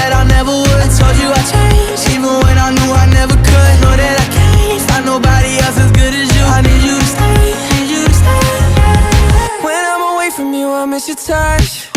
said I never would. I told you I changed, even when I knew I never could. Know that I can't find nobody else as good as you. I need you to stay, need you to stay. When I'm away from you, I miss your touch.